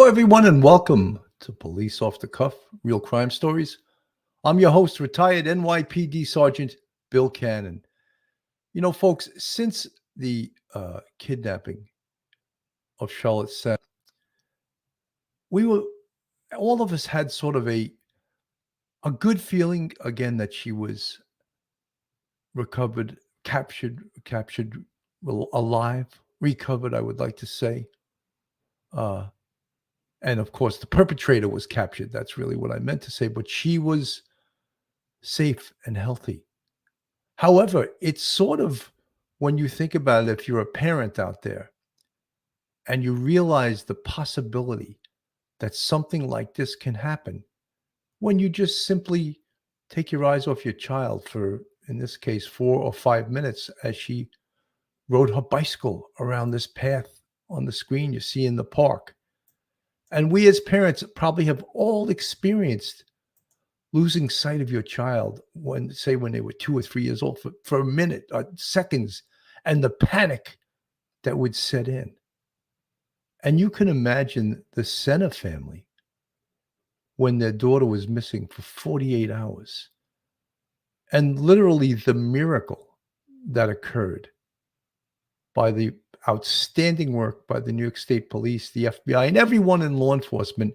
Hello, everyone, and welcome to Police Off the Cuff Real Crime Stories. I'm your host, retired NYPD Sergeant Bill Cannon. You know, folks, since the kidnapping of Charlotte Sena, we were all of us had sort of a good feeling again that she was recovered, captured, alive, recovered. I would like to say. Uh, and of course, the perpetrator was captured. That's really what I meant to say. But she was safe and healthy. However, it's sort of when you think about it, if you're a parent out there and you realize the possibility that something like this can happen when you just simply take your eyes off your child for, in this case, 4 or 5 minutes as she rode her bicycle around this path on the screen you see in the park. And we as parents probably have all experienced losing sight of your child when they were 2 or 3 years old for a minute or seconds, and the panic that would set in. And you can imagine the Sena family when their daughter was missing for 48 hours, and literally the miracle that occurred by the outstanding work by the New York State Police, the FBI, and everyone in law enforcement.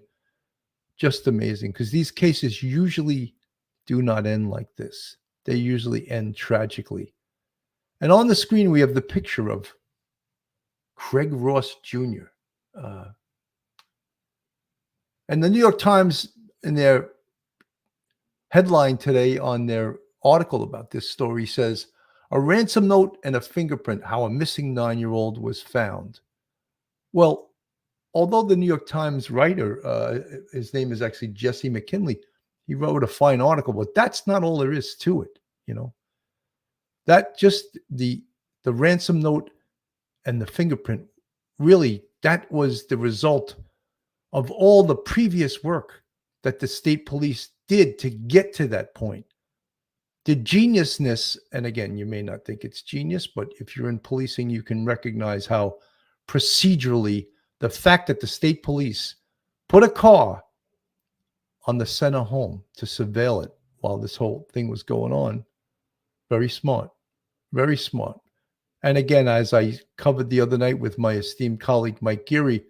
Just amazing, because these cases usually do not end like this. They usually end tragically. And on the screen, we have the picture of Craig Ross Jr. And the New York Times, in their headline today on their article about this story, says, "A ransom note and a fingerprint, how a missing 9-year-old was found." Well, although the New York Times writer, his name is actually Jesse McKinley, he wrote a fine article, but that's not all there is to it. You know, that just the ransom note and the fingerprint, really, that was the result of all the previous work that the state police did to get to that point. The geniusness, and again, you may not think it's genius, but if you're in policing, you can recognize how procedurally the fact that the state police put a car on the Sena home to surveil it while this whole thing was going on, very smart, very smart. And again, as I covered the other night with my esteemed colleague, Mike Geary,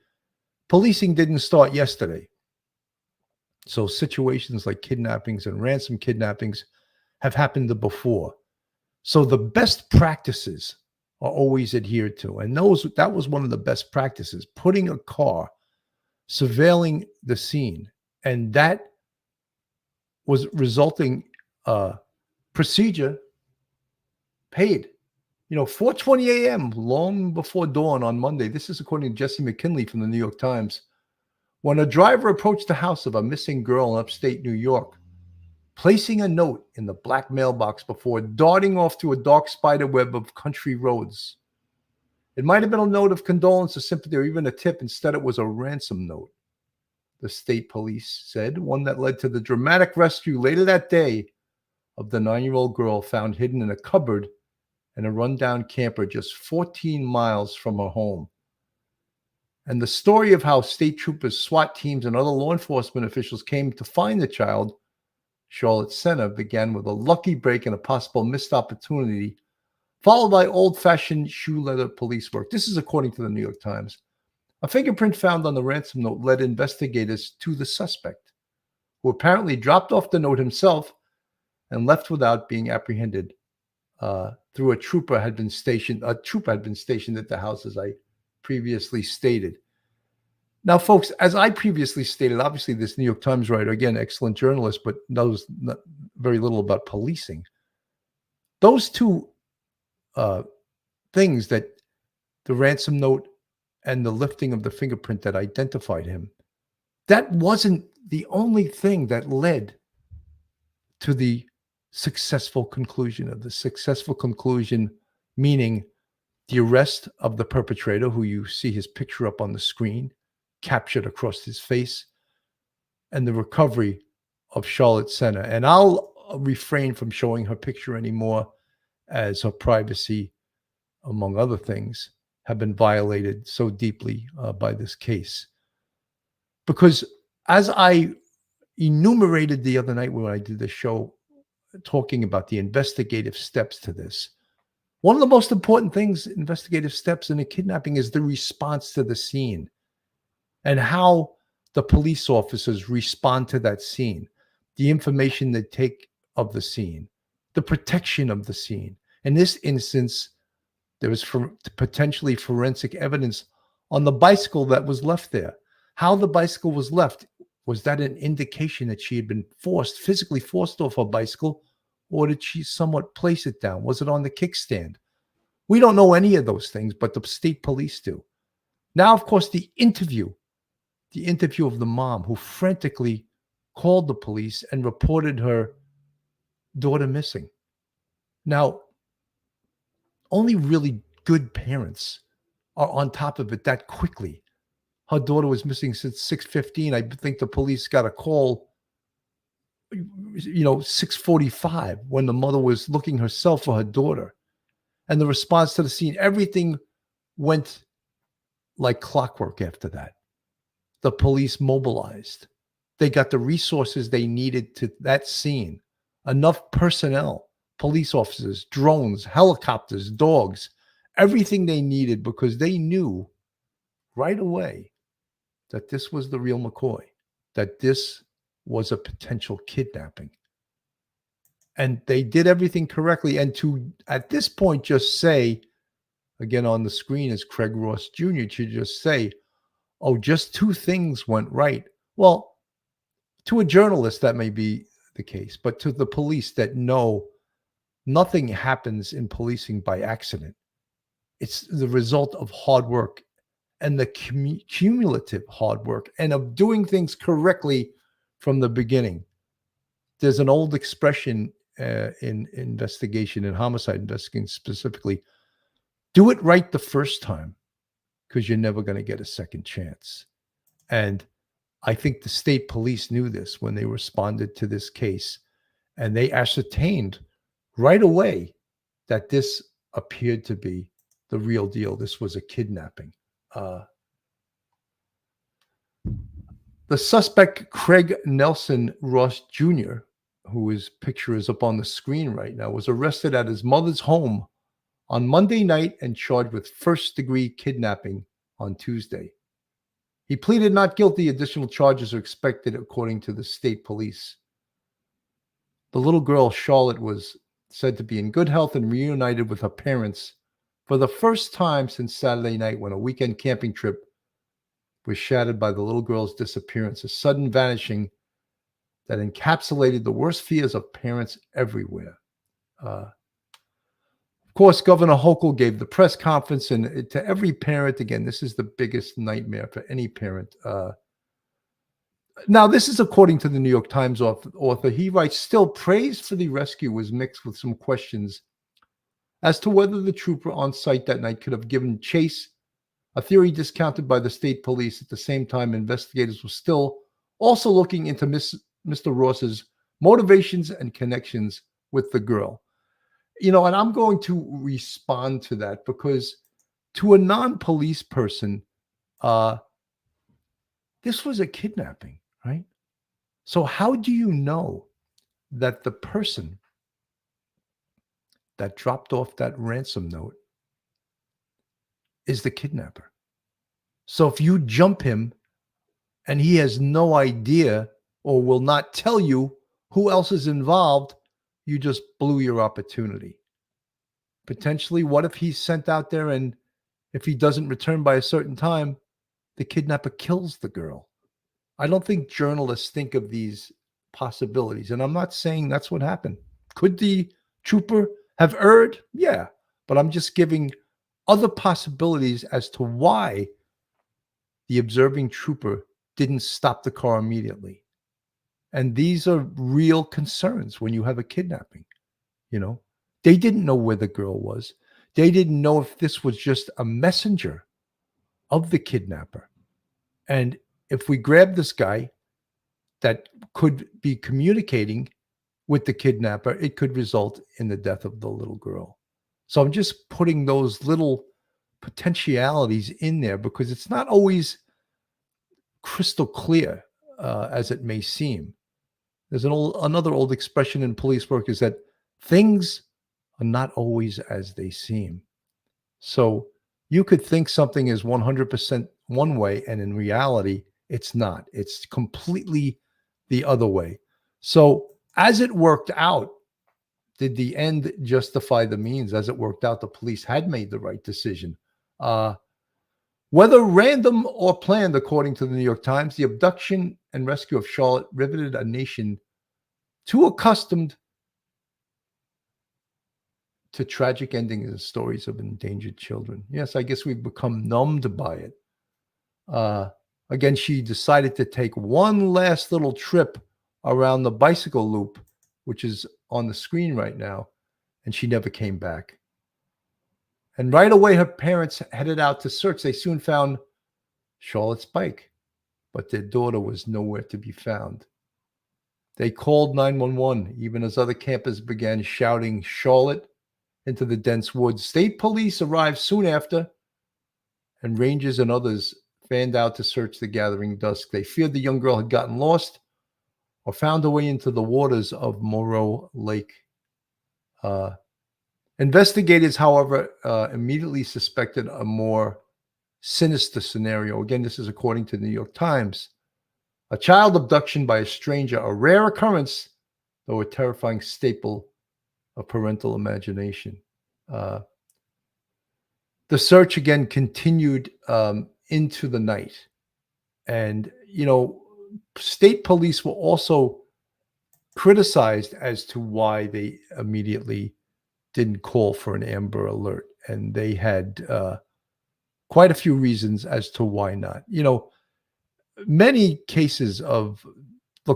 policing didn't start yesterday. So situations like kidnappings and ransom kidnappings have happened before. So the best practices are always adhered to. And that was one of the best practices, putting a car, surveilling the scene. And that was resulting procedure paid. 4:20 a.m., long before dawn on Monday. This is according to Jesse McKinley from the New York Times. When a driver approached the house of a missing girl in upstate New York, placing a note in the black mailbox before darting off to a dark spider web of country roads. It might have been a note of condolence or sympathy or even a tip. Instead, it was a ransom note, the state police said, one that led to the dramatic rescue later that day of the 9-year-old girl found hidden in a cupboard in a rundown camper just 14 miles from her home. And the story of how state troopers, SWAT teams, and other law enforcement officials came to find the child, Charlotte Sena, began with a lucky break and a possible missed opportunity, followed by old-fashioned shoe leather police work. This is according to the New York Times. A fingerprint found on the ransom note led investigators to the suspect, who apparently dropped off the note himself and left without being apprehended. Through a trooper had been stationed at the house, as I previously stated. Now, folks, as I previously stated, obviously this New York Times writer, again, excellent journalist, but knows very little about policing. Those two things, that the ransom note and the lifting of the fingerprint that identified him, that wasn't the only thing that led to the successful conclusion meaning the arrest of the perpetrator, who you see his picture up on the screen, captured across his face, and the recovery of Charlotte Sena. And I'll refrain from showing her picture anymore, as her privacy, among other things, have been violated so deeply by this case. Because as I enumerated the other night when I did the show talking about the investigative steps to this, one of the most important things, investigative steps in a kidnapping, is the response to the scene and how the police officers respond to that scene, the information they take of the scene, the protection of the scene. In this instance, there was potentially forensic evidence on the bicycle that was left there. How the bicycle was left, was that an indication that she had been physically forced off her bicycle, or did she somewhat place it down? Was it on the kickstand? We don't know any of those things, but the state police do. Now, of course, the interview of the mom who frantically called the police and reported her daughter missing. Now, only really good parents are on top of it that quickly. Her daughter was missing since 6:15. I think the police got a call, 6:45, when the mother was looking herself for her daughter. And the response to the scene, everything went like clockwork after that. The police mobilized. They got the resources they needed to that scene. Enough personnel, police officers, drones, helicopters, dogs, everything they needed, because they knew right away that this was the real McCoy, that this was a potential kidnapping. And they did everything correctly. And to, at this point, just say, again on the screen is Craig Ross Jr., to just say, oh, just two things went right. Well, to a journalist, that may be the case, but to the police that know nothing happens in policing by accident. It's the result of hard work and the cumulative hard work and of doing things correctly from the beginning. There's an old expression in investigation, in homicide investigation specifically, do it right the first time, because you're never going to get a second chance. And I think the state police knew this when they responded to this case, and they ascertained right away that this appeared to be the real deal. This was a kidnapping. The suspect, Craig Nelson Ross Jr., whose picture is up on the screen right now, was arrested at his mother's home on Monday night and charged with first-degree kidnapping on Tuesday. He pleaded not guilty. Additional charges are expected, according to the state police. The little girl, Charlotte, was said to be in good health and reunited with her parents for the first time since Saturday night, when a weekend camping trip was shattered by the little girl's disappearance, a sudden vanishing that encapsulated the worst fears of parents everywhere. Of course, Governor Hochul gave the press conference, and to every parent, again, this is the biggest nightmare for any parent. Now, this is according to the New York Times author. He writes, still, praise for the rescue was mixed with some questions as to whether the trooper on site that night could have given chase, a theory discounted by the state police. At the same time, investigators were still also looking into Mr. Ross's motivations and connections with the girl. And I'm going to respond to that, because to a non-police person, this was a kidnapping, right? So how do you know that the person that dropped off that ransom note is the kidnapper? So if you jump him and he has no idea or will not tell you who else is involved, you just blew your opportunity. Potentially, what if he's sent out there, and if he doesn't return by a certain time, the kidnapper kills the girl? I don't think journalists think of these possibilities, and I'm not saying that's what happened. Could the trooper have erred? Yeah, but I'm just giving other possibilities as to why the observing trooper didn't stop the car immediately. And these are real concerns when you have a kidnapping. They didn't know where the girl was. They didn't know if this was just a messenger of the kidnapper. And if we grab this guy that could be communicating with the kidnapper, it could result in the death of the little girl. So I'm just putting those little potentialities in there, because it's not always crystal clear as it may seem. There's another old expression in police work is that things are not always as they seem. So you could think something is 100% one way, and in reality, it's not. It's completely the other way. So as it worked out, did the end justify the means? As it worked out, the police had made the right decision. Whether random or planned, according to the New York Times, the abduction and rescue of Charlotte riveted a nation too accustomed to tragic endings and stories of endangered children. Yes, I guess we've become numbed by it. Again, she decided to take one last little trip around the bicycle loop, which is on the screen right now, and she never came back. And right away, her parents headed out to search. They soon found Charlotte's bike, but their daughter was nowhere to be found. They called 911, even as other campers began shouting Charlotte into the dense woods. State police arrived soon after, and rangers and others fanned out to search the gathering dusk. They feared the young girl had gotten lost or found her way into the waters of Moreau Lake. Investigators, however, immediately suspected a more sinister scenario. Again, this is according to the New York Times. A child abduction by a stranger, a rare occurrence, though a terrifying staple of parental imagination. The search again continued into the night. And, state police were also criticized as to why they immediately didn't call for an Amber Alert. And they had quite a few reasons as to why not. Many cases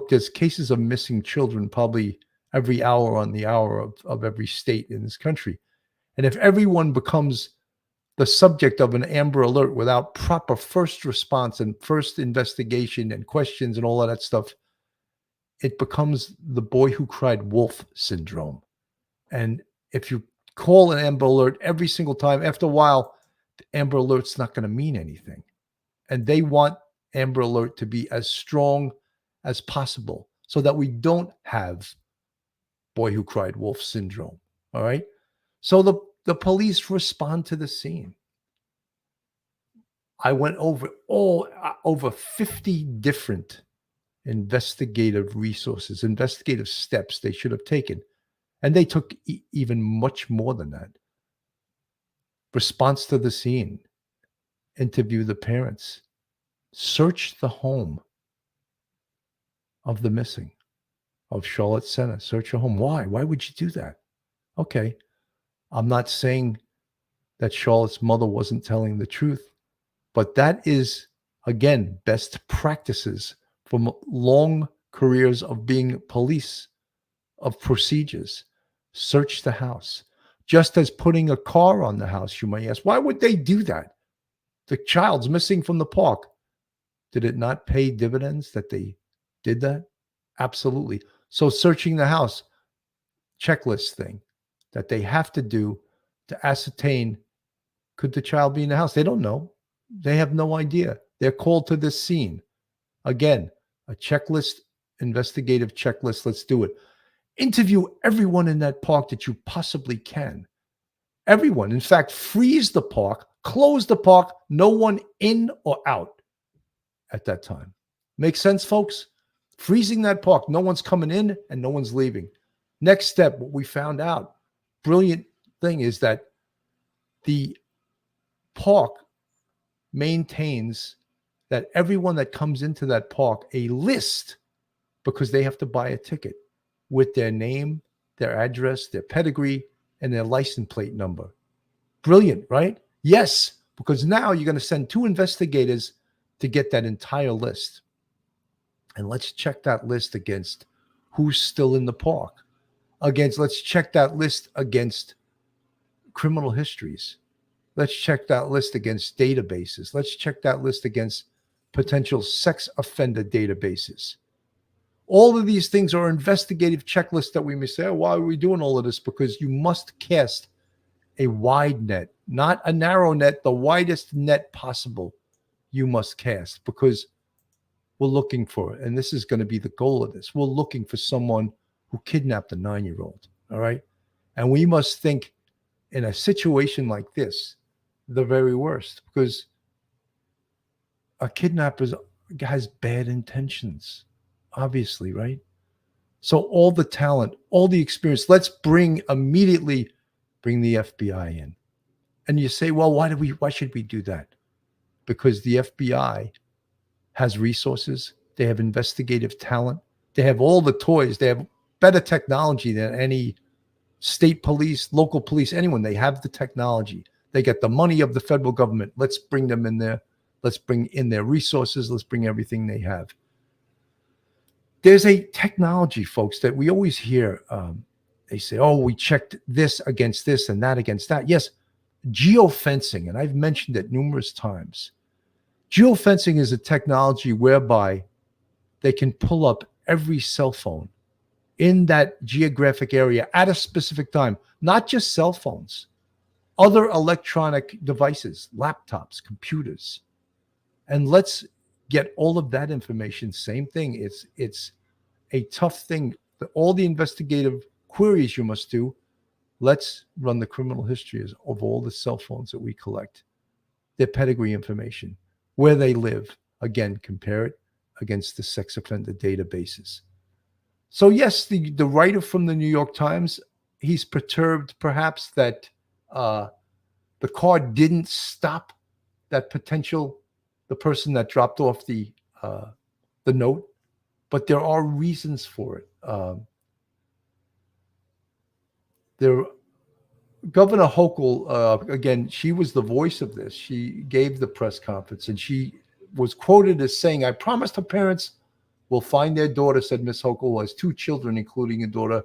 there's cases of missing children probably every hour on the hour of every state in this country. And if everyone becomes the subject of an Amber Alert without proper first response and first investigation and questions and all of that stuff, it becomes the boy who cried wolf syndrome. And if you call an Amber Alert every single time, after a while, the Amber Alert's not going to mean anything. And they want Amber Alert to be as strong as possible so that we don't have boy who cried wolf syndrome. All right. So the police respond to the scene. I went over over 50 different investigative resources, investigative steps they should have taken. And they took even much more than that. Response to the scene, interview the parents, search the home of the missing, of Charlotte Sena. Search her home. Why? Why would you do that? Okay. I'm not saying that Charlotte's mother wasn't telling the truth, but that is, again, best practices from long careers of being police, of procedures. Search the house. Just as putting a car on the house, you may ask, why would they do that? The child's missing from the park. Did it not pay dividends that they did that? Absolutely. So searching the house, checklist thing that they have to do to ascertain, could the child be in the house? They don't know. They have no idea. They're called to this scene. Again, a checklist, investigative checklist. Let's do it. Interview everyone in that park that you possibly can. Everyone. In fact, freeze the park, close the park, no one in or out at that time. Make sense, folks? Freezing that park, no one's coming in and no one's leaving. Next step, what we found out, brilliant thing is that the park maintains that everyone that comes into that park, a list, because they have to buy a ticket with their name, their address, their pedigree, and their license plate number. Brilliant, right? Yes, because now you're going to send 2 investigators to get that entire list. And let's check that list against who's still in the park. Let's check that list against criminal histories. Let's check that list against databases. Let's check that list against potential sex offender databases. All of these things are investigative checklists that we may say, oh, why are we doing all of this? Because you must cast a wide net, not a narrow net, the widest net possible you must cast, because we're looking for, and this is going to be the goal of this, we're looking for someone who kidnapped a 9-year-old. All right. And we must think in a situation like this, the very worst, because a kidnapper has bad intentions, obviously, right? So all the talent, all the experience, let's immediately bring the FBI in. And you say, well, why should we do that? Because the FBI has resources, they have investigative talent, they have all the toys, they have better technology than any state police, local police, anyone. They have the technology. They get the money of the federal government. Let's bring them in there. Let's bring in their resources. Let's bring everything they have. There's a technology, folks, that we always hear. They say, oh, we checked this against this and that against that. Yes, geofencing, and I've mentioned it numerous times. Geofencing is a technology whereby they can pull up every cell phone in that geographic area at a specific time, not just cell phones, other electronic devices, laptops, computers. And let's get all of that information. Same thing. It's a tough thing. All the investigative queries you must do. Let's run the criminal histories of all the cell phones that we collect, their pedigree information, where they live. Again, compare it against the sex offender databases. So yes, the writer from the New York Times, he's perturbed perhaps that the car didn't stop that the person that dropped off the note, but there are reasons for it. Governor Hochul, again, she was the voice of this. She gave the press conference, and she was quoted as saying, "I promised her parents will find their daughter," said Miss Hochul, who has 2 children, including a daughter.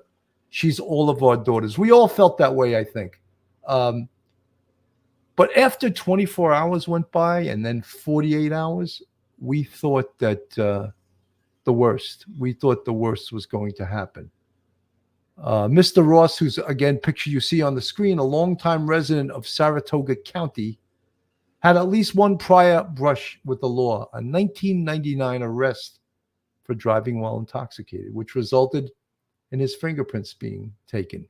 She's all of our daughters. We all felt that way, I think. But after 24 hours went by and then 48 hours, we thought that the worst. We thought the worst was going to happen. Mr. Ross, who's, again, picture you see on the screen, a longtime resident of Saratoga County, had at least one prior brush with the law, a 1999 arrest for driving while intoxicated, which resulted in his fingerprints being taken.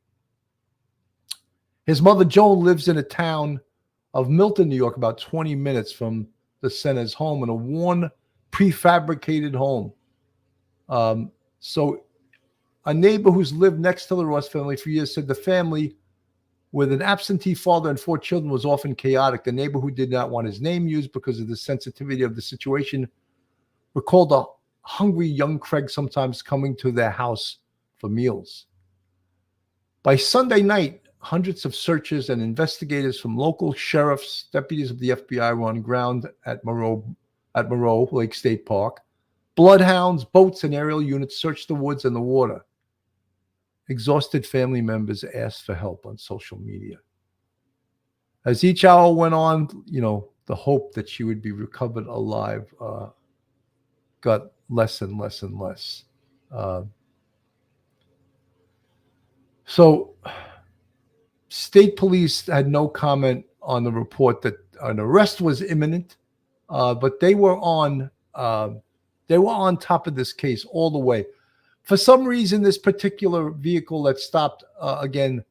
His mother, Joan, lives in a town of Milton, New York, about 20 minutes from the Sena's home, in a worn, prefabricated home. So a neighbor who's lived next to the Ross family for years said the family, with an absentee father and 4 children, was often chaotic. The neighbor, who did not want his name used because of the sensitivity of the situation, recalled a hungry young Craig sometimes coming to their house for meals. By Sunday night, hundreds of searchers and investigators from local sheriffs, deputies of the FBI were on ground at Moreau Lake State Park. Bloodhounds, boats, and aerial units searched the woods and the water. Exhausted family members asked for help on social media. As each hour went on, the hope that she would be recovered alive got less and less and less. So state police had no comment on the report that an arrest was imminent, but they were on top of this case all the way. For some reason, this particular vehicle that stopped, again,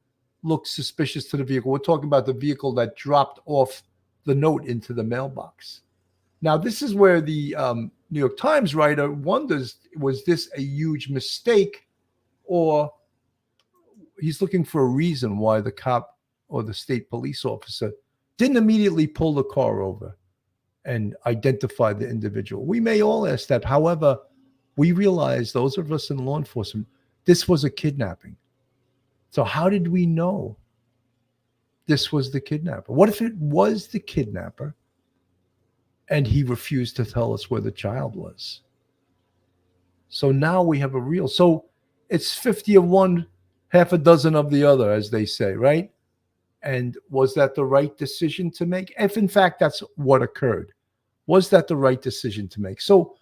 looked suspicious to the vehicle. We're talking about the vehicle that dropped off the note into the mailbox. Now, this is where the New York Times writer wonders, was this a huge mistake, or he's looking for a reason why the cop or the state police officer didn't immediately pull the car over and identify the individual. We may all ask that. However, we realize, those of us in law enforcement, this was a kidnapping. So how did we know this was the kidnapper? What if it was the kidnapper and he refused to tell us where the child was? So now we have so it's 50 of one, half a dozen of the other, as they say, right? And was that the right decision to make? If in fact that's what occurred, was that the right decision to make? So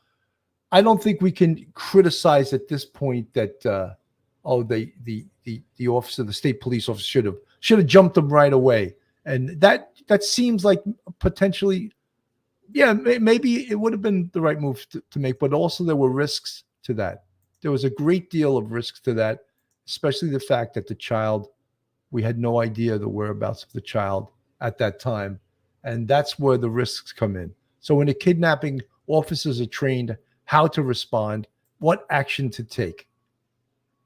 I don't think we can criticize at this point that the officer, the state police officer, should have jumped him right away. And that seems like potentially Yeah, maybe it would have been the right move to make, but also there were risks to that. There was a great deal of risks to that, especially the fact that the child, we had no idea the whereabouts of the child at that time. And that's where the risks come in. So in a kidnapping, officers are trained how to respond, what action to take.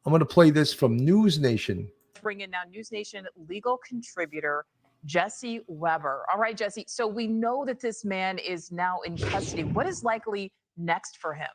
I'm going to play this from News Nation. Bring in now News Nation legal contributor Jesse Weber. All right, Jesse. So we know that this man is now in custody. What is likely next for him?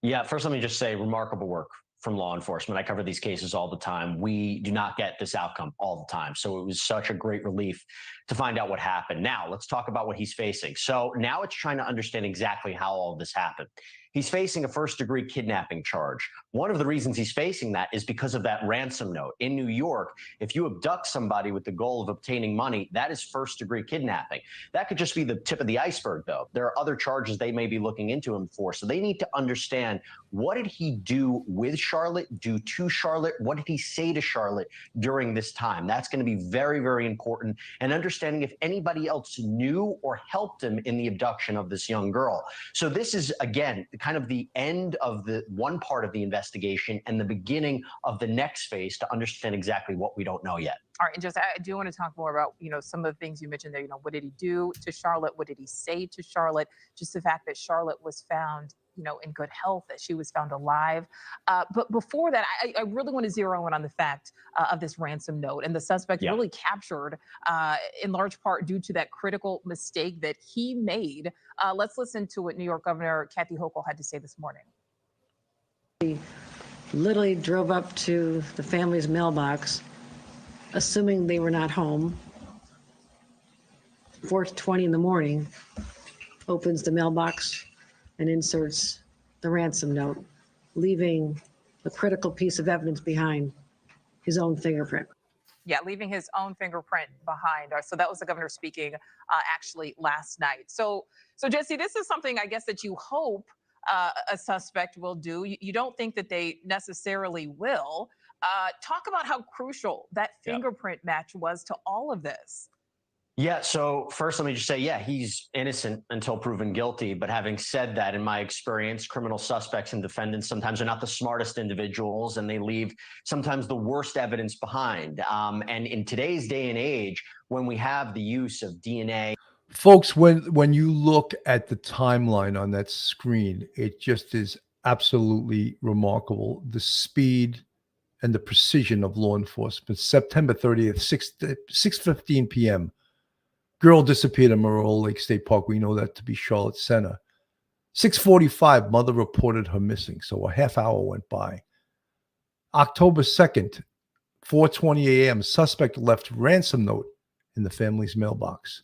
Yeah, first let me just say remarkable work from law enforcement. I cover these cases all the time. We do not get this outcome all the time. So it was such a great relief to find out what happened. Now let's talk about what he's facing. So now it's trying to understand exactly how all of this happened. He's facing a first-degree kidnapping charge. One of the reasons he's facing that is because of that ransom note. In New York, if you abduct somebody with the goal of obtaining money, that is first-degree kidnapping. That could just be the tip of the iceberg, though. There are other charges they may be looking into him for. So they need to understand, what did he do with Charlotte, do to Charlotte? What did he say to Charlotte during this time? That's going to be very, very important. And understanding if anybody else knew or helped him in the abduction of this young girl. So this is, again, kind of the end of the one part of the investigation and the beginning of the next phase to understand exactly what we don't know yet. All right, and just I do want to talk more about, some of the things you mentioned there. What did he do to Charlotte? What did he say to Charlotte? Just the fact that Charlotte was found, in good health, that she was found alive. But before that, I really want to zero in on the fact of this ransom note, and the suspect really captured in large part due to that critical mistake that he made. Let's listen to what New York Governor Kathy Hochul had to say this morning. He literally drove up to the family's mailbox, assuming they were not home. 4:20 in the morning, opens the mailbox and inserts the ransom note, leaving a critical piece of evidence behind, his own fingerprint. Yeah, leaving his own fingerprint behind. So that was the governor speaking actually last night. So Jesse, this is something I guess that you hope a suspect will do. You don't think that they necessarily will. Talk about how crucial that fingerprint match was to all of this. Yeah, so first let me just say, he's innocent until proven guilty. But having said that, in my experience, criminal suspects and defendants sometimes are not the smartest individuals, and they leave sometimes the worst evidence behind. And in today's day and age, when we have the use of DNA. Folks, when you look at the timeline on that screen, it just is absolutely remarkable. The speed and the precision of law enforcement. September 30th, 6:15 p.m. Girl disappeared in Morrow Lake State Park. We know that to be Charlotte Sena. 6:45, mother reported her missing. So a half hour went by. October 2nd, 4:20 a.m., suspect left ransom note in the family's mailbox.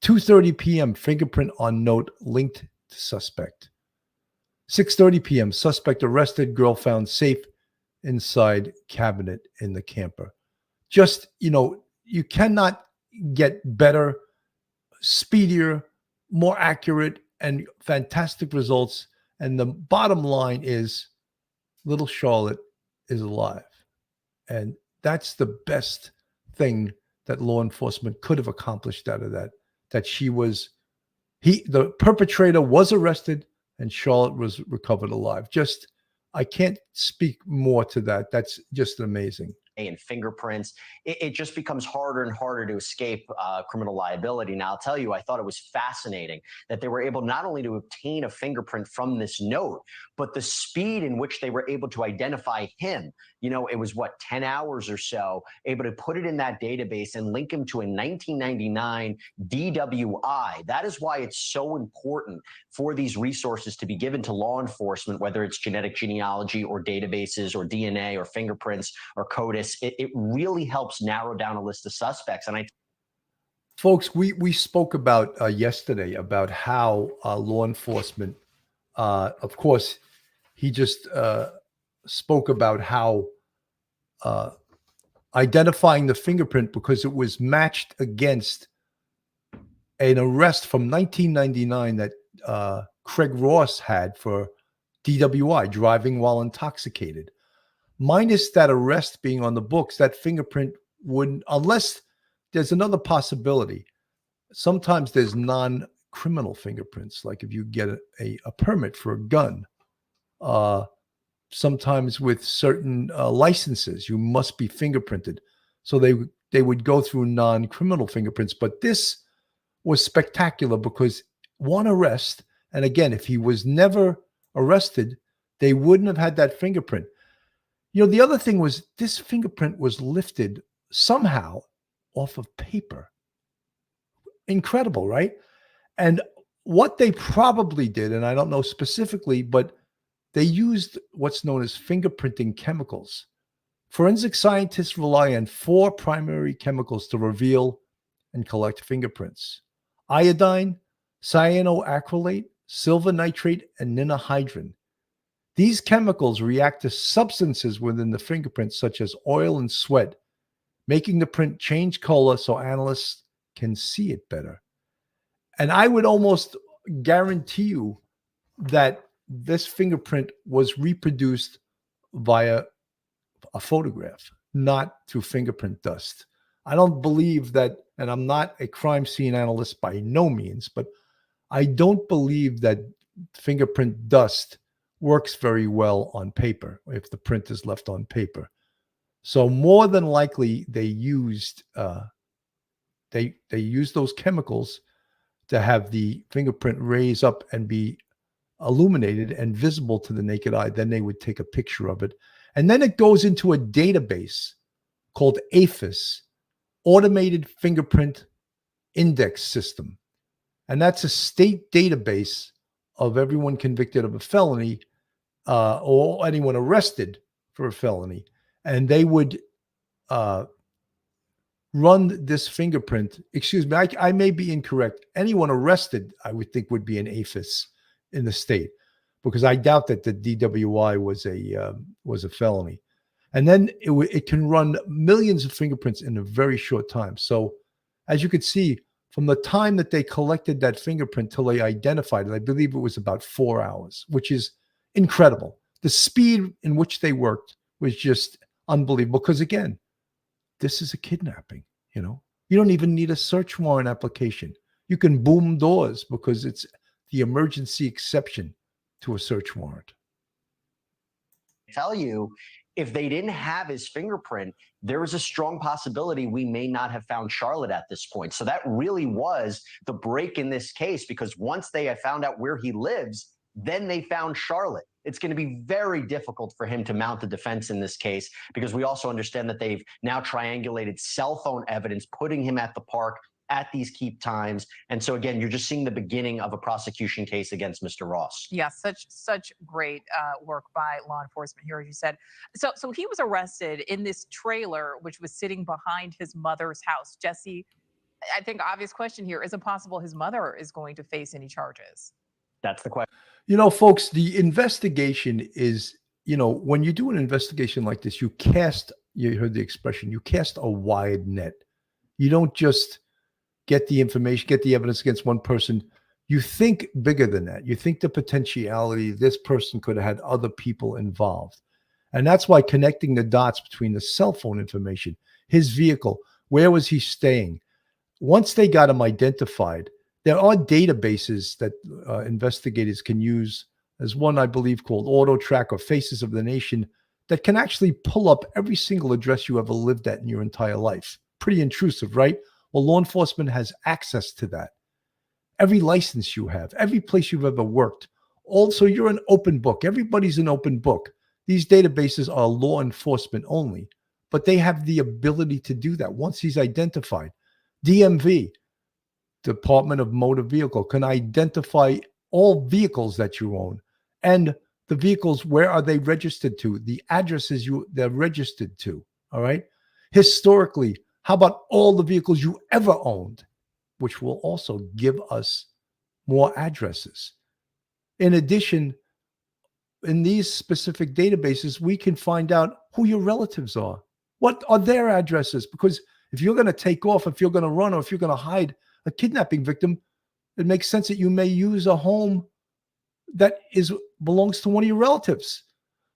2:30 p.m., fingerprint on note linked to suspect. 6:30 p.m., suspect arrested, girl found safe inside cabinet in the camper. Just, you cannot get better, speedier, more accurate, and fantastic results. And the bottom line is little Charlotte is alive. And that's the best thing that law enforcement could have accomplished out of that. That the perpetrator was arrested and Charlotte was recovered alive. I can't speak more to that. That's just amazing. And fingerprints, it just becomes harder and harder to escape criminal liability. Now, I'll tell you, I thought it was fascinating that they were able not only to obtain a fingerprint from this note, but the speed in which they were able to identify him. It was 10 hours or so, able to put it in that database and link him to a 1999 DWI. That is why it's so important for these resources to be given to law enforcement, whether it's genetic genealogy or databases or DNA or fingerprints or CODIS. It really helps narrow down a list of suspects. And folks, we spoke about yesterday about how law enforcement, of course, he just spoke about how identifying the fingerprint, because it was matched against an arrest from 1999 that Craig Ross had for DWI, driving while intoxicated. Minus that arrest being on the books, that fingerprint wouldn't, unless there's another possibility. Sometimes there's criminal fingerprints. Like if you get a permit for a gun, sometimes with certain licenses, you must be fingerprinted. So they would go through non-criminal fingerprints. But this was spectacular because one arrest, and again, if he was never arrested, they wouldn't have had that fingerprint. You know, the other thing was this fingerprint was lifted somehow off of paper. Incredible, right? And what they probably did, and I don't know specifically, but they used what's known as fingerprinting chemicals. Forensic scientists rely on 4 primary chemicals to reveal and collect fingerprints: iodine, cyanoacrylate, silver nitrate, and ninahydrin. These chemicals react to substances within the fingerprint, such as oil and sweat, making the print change color so analysts can see it better. And I would almost guarantee you that this fingerprint was reproduced via a photograph, not through fingerprint dust. I don't believe that, and I'm not a crime scene analyst by no means, but I don't believe that fingerprint dust works very well on paper if the print is left on paper. So more than likely they used those chemicals to have the fingerprint raise up and be illuminated and visible to the naked eye. Then they would take a picture of it. And then it goes into a database called AFIS, Automated Fingerprint Index System. And that's a state database of everyone convicted of a felony or anyone arrested for a felony. And they would run this fingerprint. Excuse me, I may be incorrect. Anyone arrested, I would think, would be an AFIS in the state, because I doubt that the DWI was a felony. And then it can run millions of fingerprints in a very short time. So as you could see, from the time that they collected that fingerprint till they identified it, I believe it was about 4 hours, which is incredible. The speed in which they worked was just unbelievable. Because again, this is a kidnapping, you know. You don't even need a search warrant application. You can boom doors because it's the emergency exception to a search warrant. Tell you, if they didn't have his fingerprint, there was a strong possibility we may not have found Charlotte at this point. So that really was the break in this case, because once they had found out where he lives, then they found Charlotte. It's going to be very difficult for him to mount the defense in this case, because we also understand that they've now triangulated cell phone evidence, putting him at the park at these key times. And so again, you're just seeing the beginning of a prosecution case against Mr. Ross. Yeah, such great work by law enforcement here, as you said. So he was arrested in this trailer, which was sitting behind his mother's house. Jesse, I think obvious question here: is it possible his mother is going to face any charges? That's the question. You know, folks, the investigation is, you know, when you do an investigation like this, you heard the expression, you cast a wide net. You don't just get the information, get the evidence against one person. You think bigger than that. You think the potentiality this person could have had other people involved. And that's why connecting the dots between the cell phone information, his vehicle, where was he staying? Once they got him identified, there are databases that investigators can use. There's one, I believe, called AutoTrack or Faces of the Nation that can actually pull up every single address you ever lived at in your entire life. Pretty intrusive, right? Well, law enforcement has access to that. Every license you have, every place you've ever worked. Also, you're an open book. Everybody's an open book. These databases are law enforcement only, but they have the ability to do that once he's identified. DMV, Department of Motor Vehicle, can identify all vehicles that you own and the vehicles, where are they registered to, the addresses they're registered to, all right? Historically, how about all the vehicles you ever owned, which will also give us more addresses. In addition, in these specific databases, we can find out who your relatives are. What are their addresses? Because if you're going to take off, if you're going to run, or if you're going to hide a kidnapping victim, it makes sense that you may use a home that belongs to one of your relatives.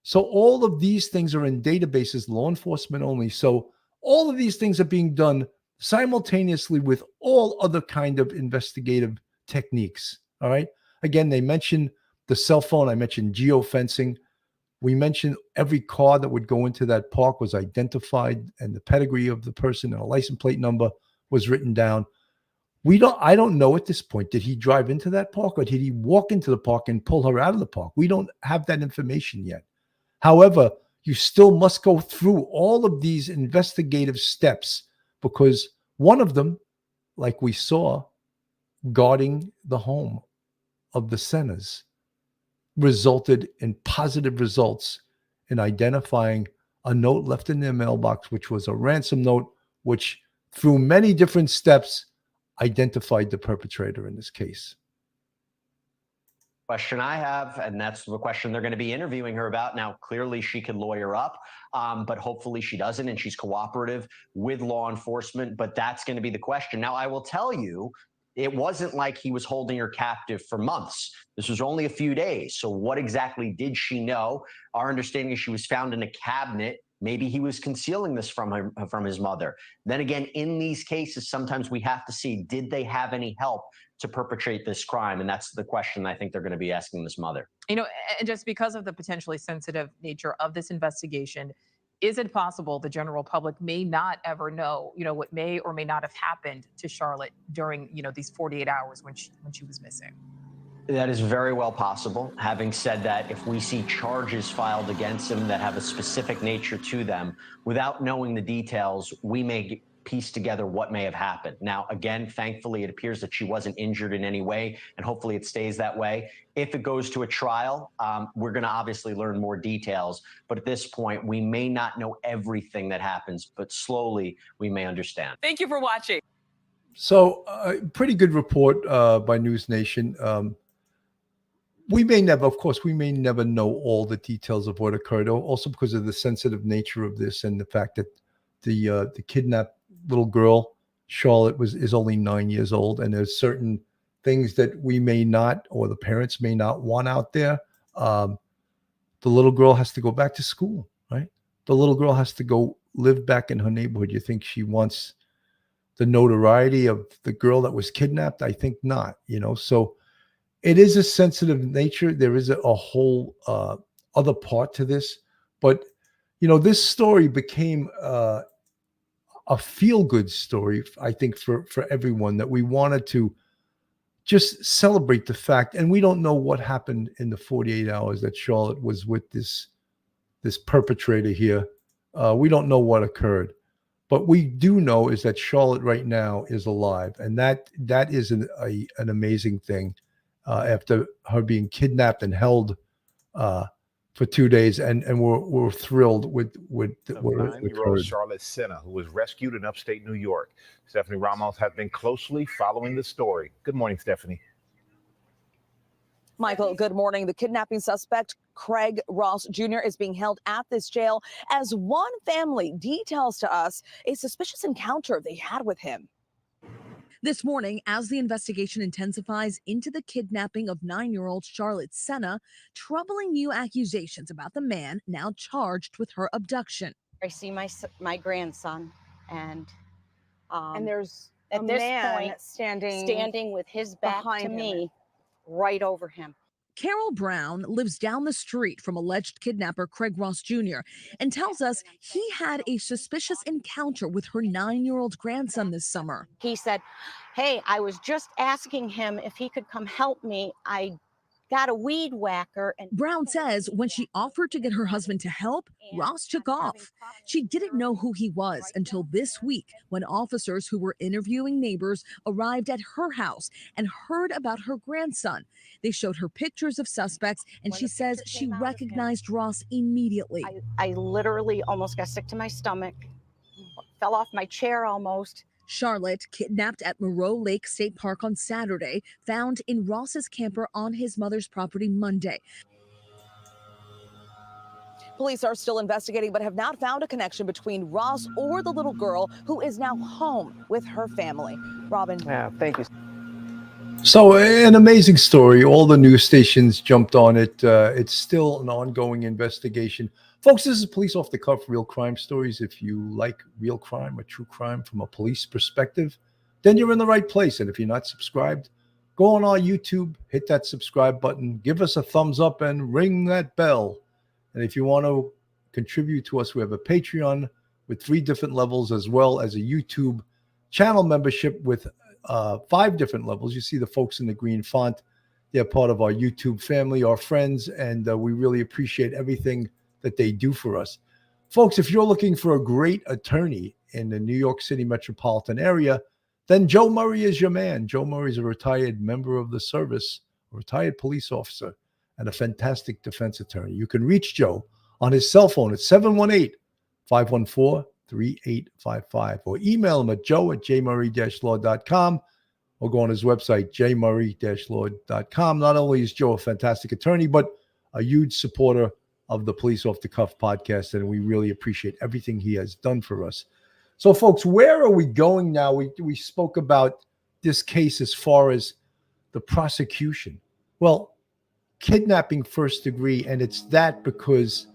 So all of these things are in databases, law enforcement only. So all of these things are being done simultaneously with all other kind of investigative techniques. All right. Again, they mentioned the cell phone. I mentioned geofencing. We mentioned every car that would go into that park was identified, and the pedigree of the person and a license plate number was written down. I don't know at this point, did he drive into that park or did he walk into the park and pull her out of the park? We don't have that information yet. However, you still must go through all of these investigative steps, because one of them, like we saw, guarding the home of the Senas, resulted in positive results in identifying a note left in their mailbox, which was a ransom note, which through many different steps identified the perpetrator in this case. Question I have, and that's the question they're going to be interviewing her about. Now, clearly she can lawyer up, but hopefully she doesn't, and she's cooperative with law enforcement, but that's going to be the question. Now, I will tell you, it wasn't like he was holding her captive for months. This was only a few days. So what exactly did she know? Our understanding is she was found in a cabinet. Maybe he was concealing this from his mother. Then again, in these cases, sometimes we have to see, did they have any help to perpetrate this crime? And that's the question I think they're going to be asking this mother. You know, and just because of the potentially sensitive nature of this investigation, is it possible the general public may not ever know, you know, what may or may not have happened to Charlotte during, you know, these 48 hours when she was missing? That is very well possible. Having said that, if we see charges filed against him that have a specific nature to them, without knowing the details, we may piece together what may have happened. Now, again, thankfully, it appears that she wasn't injured in any way, and hopefully it stays that way. If it goes to a trial, we're going to obviously learn more details. But at this point, we may not know everything that happens, but slowly we may understand. Thank you for watching. So, pretty good report by News Nation. We may never, of course, we may never know all the details of what occurred, also because of the sensitive nature of this and the fact that the kidnapped little girl, Charlotte, is only 9 years old, and there's certain things that we may not, or the parents may not want out there. The little girl has to go back to school, right? The little girl has to go live back in her neighborhood. You think she wants the notoriety of the girl that was kidnapped? I think not, you know. So it is a sensitive nature. There is a whole other part to this, but you know, this story became a feel-good story, I think, for everyone, that we wanted to just celebrate the fact. And we don't know what happened in the 48 hours that Charlotte was with this perpetrator here. We don't know what occurred, but we do know is that Charlotte right now is alive, and that is an amazing thing. After her being kidnapped and held for 2 days, and we're thrilled with what occurred. Charlotte Sena, who was rescued in upstate New York. Stephanie Ramos has been closely following the story. Good morning, Stephanie. Michael, good morning. The kidnapping suspect, Craig Ross Jr., is being held at this jail as one family details to us a suspicious encounter they had with him. This morning, as the investigation intensifies into the kidnapping of 9-year-old Charlotte Sena, troubling new accusations about the man now charged with her abduction. I see my grandson, and there's at a this man point standing with his back to me, right over him. Carol Brown lives down the street from alleged kidnapper Craig Ross Jr. and tells us he had a suspicious encounter with her 9-year-old grandson this summer. He said, "Hey, I was just asking him if he could come help me. I got a weed whacker." And Brown says when she offered to get her husband to help, Ross took off. She didn't know who he was until this week, when officers who were interviewing neighbors arrived at her house and heard about her grandson. They showed her pictures of suspects, and she says she recognized Ross immediately. I literally almost got sick to my stomach, fell off my chair almost. Charlotte, kidnapped at Moreau Lake State Park on Saturday, found in Ross's camper on his mother's property Monday. Police are still investigating but have not found a connection between Ross or the little girl, who is now home with her family. Robin. Yeah, thank you. So an amazing story. All the news stations jumped on it. It's still an ongoing investigation. Folks, this is Police Off the Cuff, real crime stories. If you like real crime or true crime from a police perspective, then you're in the right place. And if you're not subscribed, go go on our YouTube, hit that subscribe button, give us a thumbs up, and ring that bell. And if you want to contribute to us, we have a Patreon with 3 different levels, as well as a YouTube channel membership with 5 different levels. You see the folks in the green font. They're part of our YouTube family, our friends, and we really appreciate everything that they do for us. Folks, if you're looking for a great attorney in the New York City metropolitan area, then Joe Murray is your man. Joe Murray is a retired member of the service, a retired police officer, and a fantastic defense attorney. You can reach Joe on his cell phone at 718-514-3855, or email him at joe@jmurray-law.com, or go on his website, jmurray-law.com. Not only is Joe a fantastic attorney, but a huge supporter of the Police Off the Cuff podcast, and we really appreciate everything he has done for us. So, folks, where are we going now? We spoke about this case as far as the prosecution. Well, kidnapping first degree, and it's that because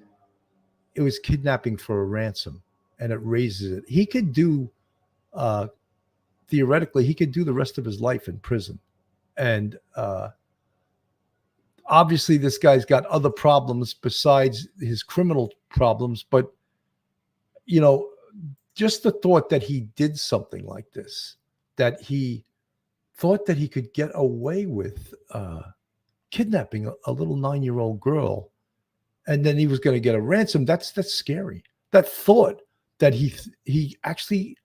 it was kidnapping for a ransom, and it raises it. He could do, theoretically, he could do the rest of his life in prison. And obviously, this guy's got other problems besides his criminal problems. But, you know, just the thought that he did something like this, that he thought that he could get away with kidnapping a little 9-year-old girl, and then he was going to get a ransom. That's scary. That thought that he actually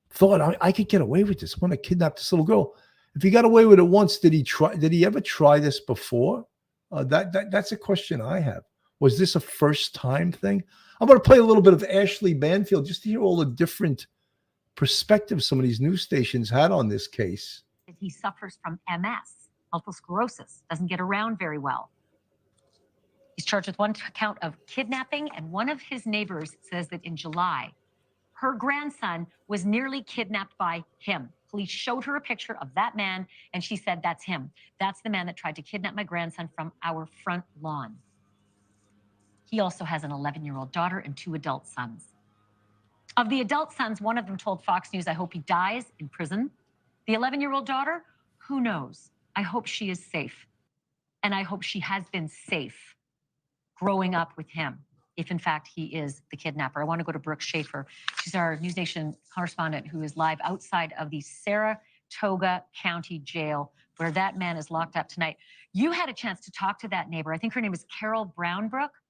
thought, I could get away with this. I'm going to kidnap this little girl. If he got away with it once, did he ever try this before? That's a question I have. Was this a first time thing? I'm going to play a little bit of Ashley Banfield just to hear all the different perspectives some of these news stations had on this case. He suffers from MS, multiple sclerosis, doesn't get around very well. He's charged with 1 count of kidnapping, and one of his neighbors says that in July, her grandson was nearly kidnapped by him. Police showed her a picture of that man, and she said, that's him. That's the man that tried to kidnap my grandson from our front lawn. He also has an 11-year-old daughter and 2 adult sons. Of the adult sons, one of them told Fox News, I hope he dies in prison. The 11-year-old daughter, who knows? I hope she is safe. And I hope she has been safe growing up with him, if in fact he is the kidnapper. I want to go to Brooke Schaefer. She's our News Nation correspondent who is live outside of the Saratoga County Jail, where that man is locked up tonight. You had a chance to talk to that neighbor. I think her name is Carol Brown, Brooke.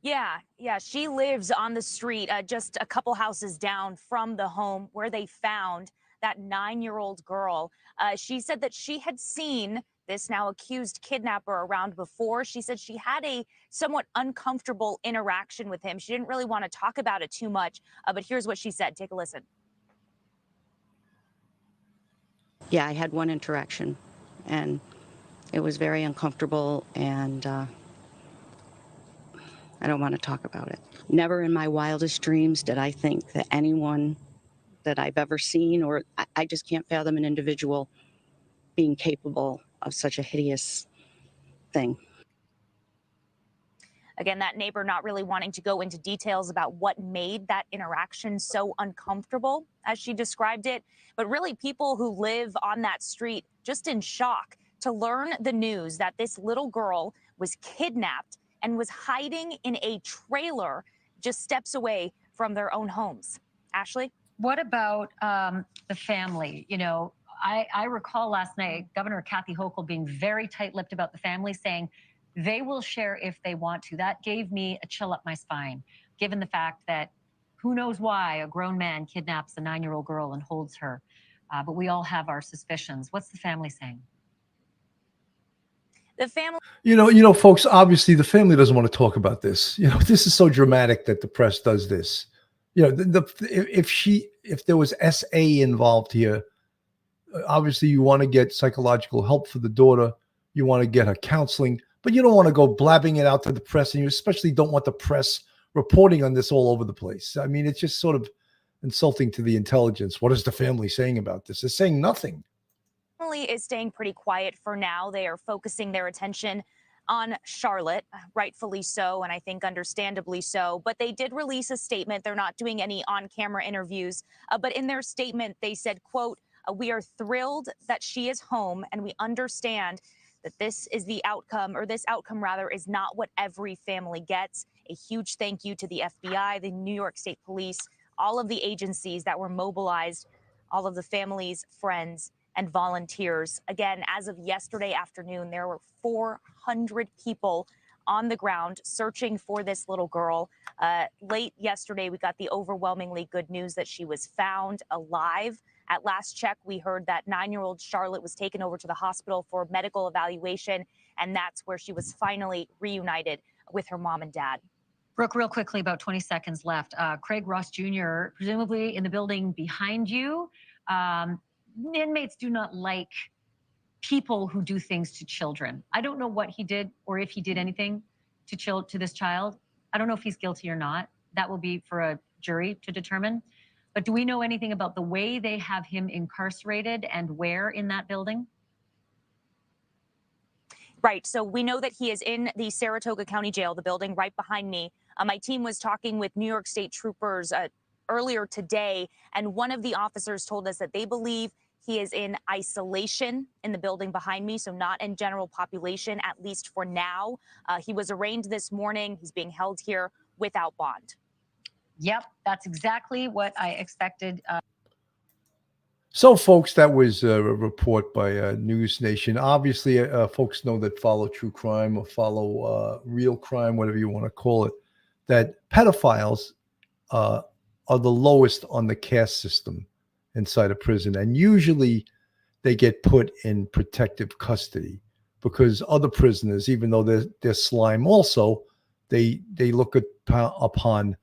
Yeah. She lives on the street, just a couple houses down from the home where they found that 9-year-old girl. She said that she had seen this now accused kidnapper around before. She said she had a somewhat uncomfortable interaction with him. She didn't really want to talk about it too much, but here's what she said. Take a listen. Yeah, I had one interaction, and it was very uncomfortable, and I don't want to talk about it. Never in my wildest dreams did I think that anyone that I've ever seen, or I just can't fathom an individual being capable of such a hideous thing. Again, that neighbor not really wanting to go into details about what made that interaction so uncomfortable, as she described it. But really, people who live on that street just in shock to learn the news that this little girl was kidnapped and was hiding in a trailer just steps away from their own homes. Ashley? What about the family? You know, I recall last night Governor Kathy Hochul being very tight-lipped about the family, saying they will share if they want to. That gave me a chill up my spine, given the fact that who knows why a grown man kidnaps a 9-year-old girl and holds her. But we all have our suspicions. What's the family saying? The family. You know, folks, obviously the family doesn't want to talk about this. You know, this is so dramatic that the press does this. You know, if there was SA involved here, obviously you want to get psychological help for the daughter. You want to get her counseling, but you don't want to go blabbing it out to the press, and you especially don't want the press reporting on this all over the place. I mean, it's just sort of insulting to the intelligence. What is the family saying about this? They're saying nothing. Family is staying pretty quiet for now. They are focusing their attention on Charlotte, rightfully so, and I think understandably so. But they did release a statement. They're not doing any on-camera interviews. But in their statement, they said, quote, We are thrilled that she is home, and we understand that this is the outcome, or this outcome rather, is not what every family gets. A huge thank you to the FBI, the New York State Police, all of the agencies that were mobilized, all of the families, friends, and volunteers. Again, as of yesterday afternoon, there were 400 people on the ground searching for this little girl. Late yesterday, we got the overwhelmingly good news that she was found alive. At last check, we heard that 9-year-old Charlotte was taken over to the hospital for medical evaluation, and that's where she was finally reunited with her mom and dad. Brooke, real quickly, about 20 seconds left. Craig Ross Jr., presumably in the building behind you. Inmates do not like people who do things to children. I don't know what he did or if he did anything to this child. I don't know if he's guilty or not. That will be for a jury to determine. But do we know anything about the way they have him incarcerated and where in that building? Right. So we know that he is in the Saratoga County Jail, the building right behind me. My team was talking with New York State troopers earlier today, and one of the officers told us that they believe he is in isolation in the building behind me, so not in general population, at least for now. He was arraigned this morning. He's being held here without bond. Yep, that's exactly what I expected. So, folks, that was a report by News Nation. Obviously, folks know that follow true crime or follow real crime, whatever you want to call it, that pedophiles are the lowest on the caste system inside a prison. And usually they get put in protective custody because other prisoners, even though they're slime also, they look upon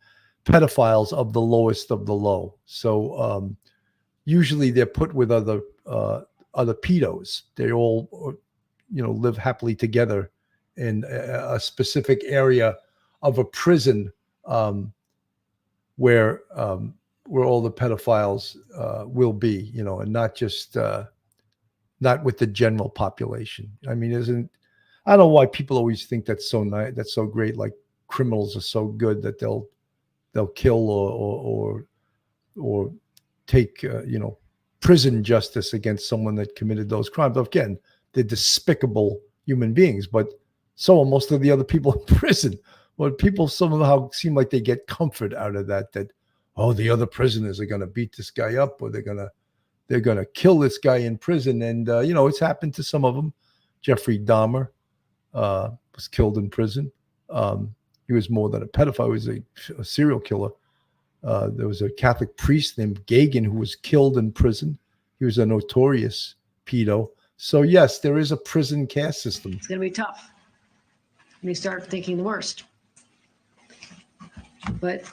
pedophiles of the lowest of the low. So usually they're put with other pedos. They all, live happily together in a specific area of a prison where all the pedophiles will be, and not just not with the general population. I mean, I don't know why people always think that's so nice, that's so great. Like criminals are so good that they'll kill or take prison justice against someone that committed those crimes. Again, they're despicable human beings, but so are most of the other people in prison. But people somehow seem like they get comfort out of that the other prisoners are going to beat this guy up, or they're going to kill this guy in prison. And it's happened to some of them. Jeffrey Dahmer was killed in prison. He was more than a pedophile. He was a serial killer. There was a Catholic priest named Gagan who was killed in prison. He was a notorious pedo. So yes, there is a prison caste system. It's going to be tough when you start thinking the worst. But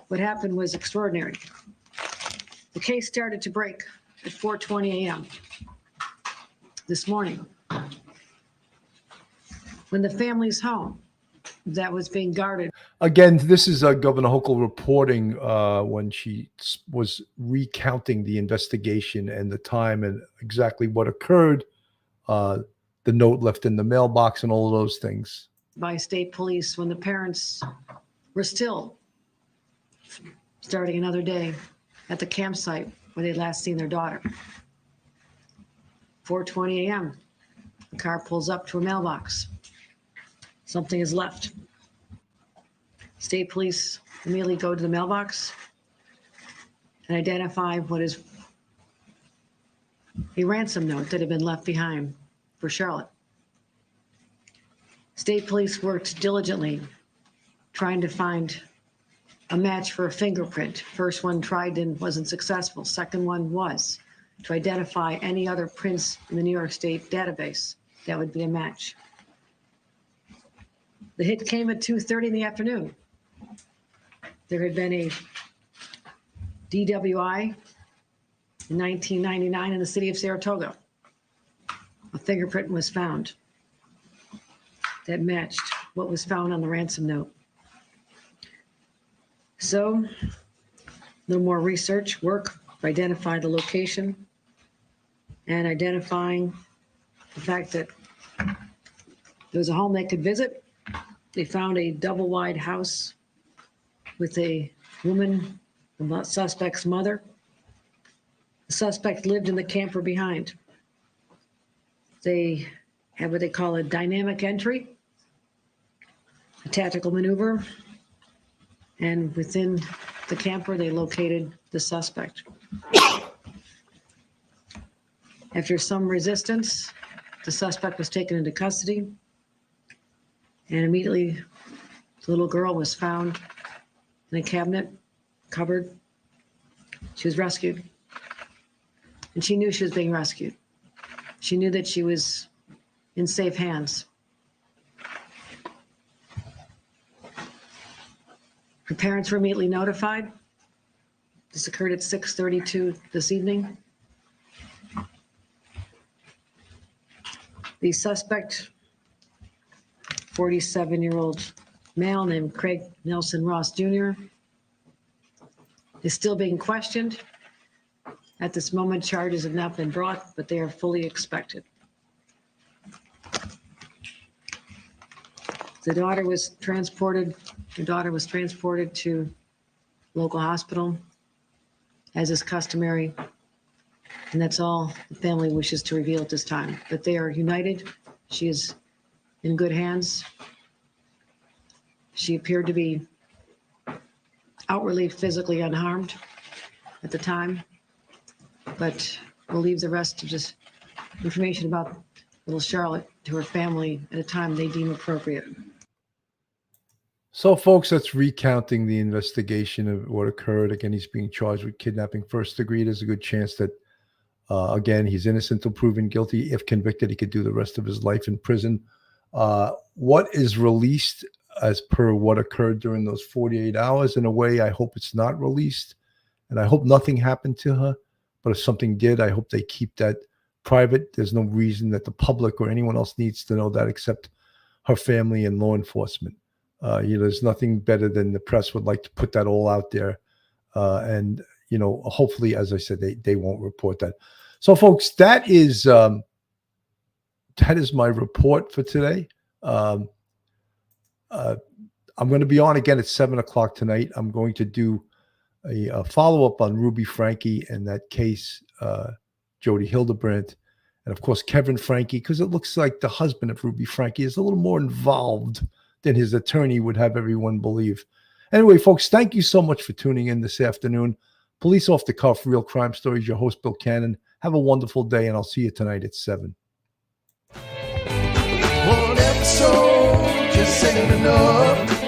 what happened was extraordinary. The case started to break at 4:20 a.m. this morning when the family's home that was being guarded. Again, this is Governor Hochul reporting when she was recounting the investigation and the time and exactly what occurred, the note left in the mailbox and all of those things. By state police when the parents were still starting another day at the campsite where they'd last seen their daughter. 4:20 a.m. The car pulls up to a mailbox. Something is left. State police immediately go to the mailbox and identify what is a ransom note that had been left behind for Charlotte. State police worked diligently trying to find a match for a fingerprint. First one tried and wasn't successful. Second one was to identify any other prints in the New York State database that would be a match. The hit came at 2:30 in the afternoon. There had been a DWI in 1999 in the city of Saratoga. A fingerprint was found that matched what was found on the ransom note. So, a little more research work to identify the location and identifying the fact that there was a home they could visit. They found a double-wide house with a woman, the suspect's mother, The suspect lived in the camper behind. They had what they call a dynamic entry, a tactical maneuver, and within the camper, they located the suspect. After some resistance, the suspect was taken into custody, and immediately the little girl was found in a cabinet, cupboard. She was rescued, and she knew she was being rescued. She knew that she was in safe hands. Her parents were immediately notified. This occurred at 6:32 this evening. The suspect, 47-year-old male named Craig Nelson Ross Jr., is still being questioned. At this moment, charges have not been brought, but they are fully expected. Her daughter was transported to local hospital, as is customary, and that's all the family wishes to reveal at this time. But they are united. She is in good hands. She appeared to be outwardly physically unharmed at the time, but we'll leave the rest of just information about little Charlotte to her family at a time they deem appropriate. So, folks, that's recounting the investigation of what occurred. Again, he's being charged with kidnapping first degree. There's a good chance that, again, he's innocent until proven guilty. If convicted, he could do the rest of his life in prison. What is released as per what occurred during those 48 hours, in a way, I hope it's not released. And I hope nothing happened to her. But if something did, I hope they keep that private. There's no reason that the public or anyone else needs to know that except her family and law enforcement. There's nothing better than the press would like to put that all out there. And hopefully, as I said, they won't report that. So, folks, that is my report for today. I'm going to be on again at 7:00 tonight. I'm going to do a follow-up on Ruby Franke and that case, Jody Hildebrandt, and of course Kevin Franke, because it looks like the husband of Ruby Franke is a little more involved than his attorney would have everyone believe. Anyway, folks, thank you so much for tuning in this afternoon. Police Off the Cuff, Real Crime Stories, your host, Bill Cannon. Have a wonderful day, and I'll see you tonight at 7. One episode just ain't enough.